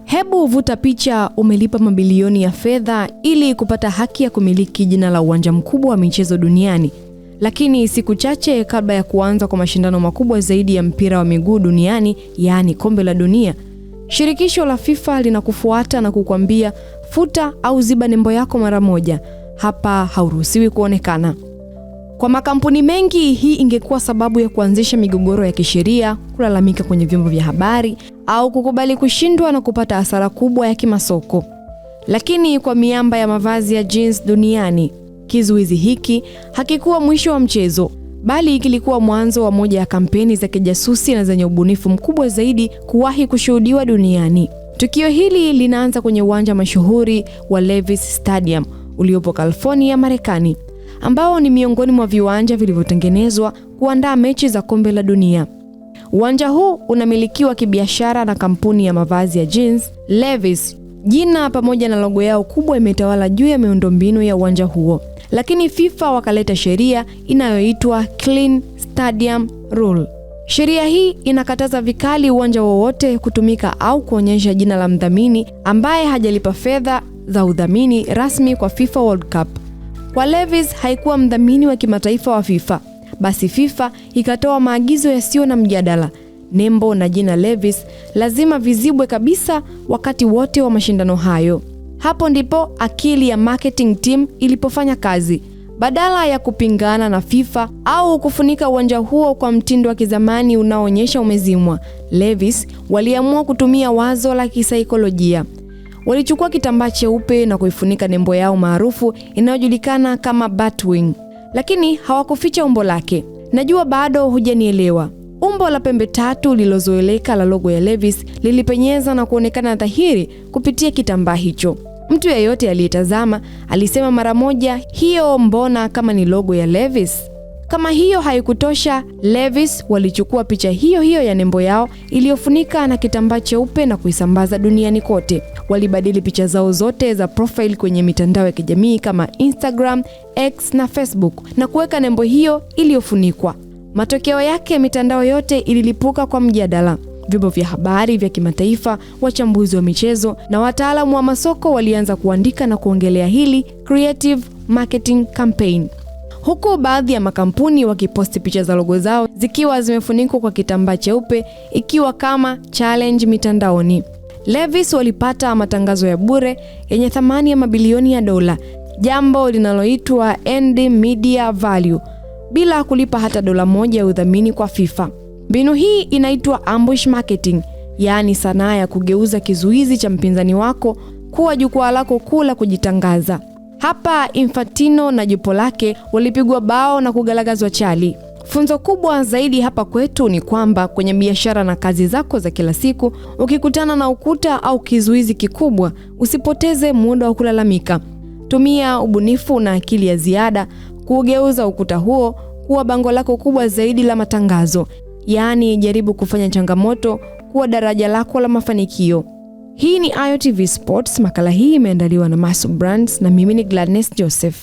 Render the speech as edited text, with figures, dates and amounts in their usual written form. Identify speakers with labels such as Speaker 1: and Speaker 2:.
Speaker 1: Hebu vuta picha, umelipa mabilioni ya fedha ili kupata haki ya kumiliki jina la uwanja mkubwa wa michezo duniani. Lakini siku chache kabla ya kuanza kwa mashindano makubwa zaidi ya mpira wa miguu duniani, yaani kombe la dunia, shirikisho la FIFA linakufuata na kukwambia futa au ziba nembo yako mara moja. Hapa hauruhusiwi kuonekana. Kwa makampuni mengi, hii ingekuwa sababu ya kuanzisha migogoro ya kisheria, kulalamika kwenye vyombo vya habari au kukubali kushindwa na kupata hasara kubwa ya kimasoko. Lakini kwa miamba ya mavazi ya jeans duniani, kizuizi hiki hakikuwa mwisho wa mchezo, bali kilikuwa mwanzo wa moja ya kampeni za kijasusi na zenye ubunifu mkubwa zaidi kuwahi kushuhudiwa duniani. Tukio hili linaanza kwenye uwanja mashuhuri wa Levi's Stadium uliopo California, Marekani, ambao ni miongoni mwa viwanja vilivyotengenezwa kuandaa mechi za kombe la dunia. Uwanja huu unamilikiwa kibiashara na kampuni ya mavazi ya jeans Levi's. Jina pamoja na logo yao kubwa imetawala juu ya miundombinu ya uwanja huo. Lakini FIFA wakaleta sheria inayoitwa Clean Stadium Rule. Sheria hii inakataza vikali uwanja wowote kutumika au kuonyesha jina la mdhamini ambaye hajalipa fedha za udhamini rasmi kwa FIFA World Cup. Kwa Levi's haikuwa mdhamini wa kimataifa wa FIFA, basi FIFA ikatoa maagizo yasiyo na mjadala. Nembo na jina Levi's lazima vizibwe kabisa wakati wote wa mashindano hayo. Hapo ndipo akili ya marketing team ilipofanya kazi. Badala ya kupingana na FIFA au kufunika uwanja huo kwa mtindo wa kizamani unaoonyesha umezimwa, Levi's waliamua kutumia wazo la kisaikolojia. Walichukua kitambaa cheupe na kuifunika nembo yao maarufu inayojulikana kama Batwing. Lakini hawakuficha umbo lake. Najua bado hujanielewa. Umbo la pembe tatu lilozoeleka la logo ya Levi's lilipenyeza na kuonekana dhahiri kupitia kitambaa hicho. Mtu yeyote aliyetazama alisema mara moja, hiyo mbona kama ni logo ya Levi's? Kama hiyo haikutosha, Levi's walichukua picha hiyo hiyo ya nembo yao iliyofunika na kitambaa cheupe na kuisambaza duniani kote. Walibadili picha zao zote za profile kwenye mitandao ya kijamii kama Instagram, X na Facebook na kuweka nembo hiyo iliyofunikwa. Matokeo yake mitandao yote ililipuka kwa mjadala. Vyombo vya habari vya kimataifa, wachambuzi wa michezo na wataalamu wa masoko walianza kuandika na kuongelea hili creative marketing campaign. Huku baadhi ya makampuni wakiposti picha za logo zao zikiwa zimefunikwa kwa kitambaa cheupe ikiwa kama challenge mitandaoni. Levi's walipata matangazo ya bure yenye thamani ya mabilioni ya dola, jambo linaloitwa earned media value, bila kulipa hata dola moja ya udhamini kwa FIFA. Mbinu hii inaitwa ambush marketing, yaani sanaa ya kugeuza kizuizi cha mpinzani wako kuwa jukwaa lako kuu la kujitangaza. Hapa Infantino na jopo lake walipigwa bao na kugalagazwa chali. Funzo kubwa zaidi hapa kwetu ni kwamba kwenye biashara na kazi zako za kila siku, ukikutana na ukuta au kizuizi kikubwa, usipoteze muda wa kulalamika. Tumia ubunifu na akili ya ziada kugeuza ukuta huo kuwa bango lako kubwa zaidi la matangazo. Yaani jaribu kufanya changamoto kuwa daraja lako la mafanikio. Hii ni AyoTV Sports. Makala hii imeandaliwa na Masu Brands na mimi ni Gladness Joseph.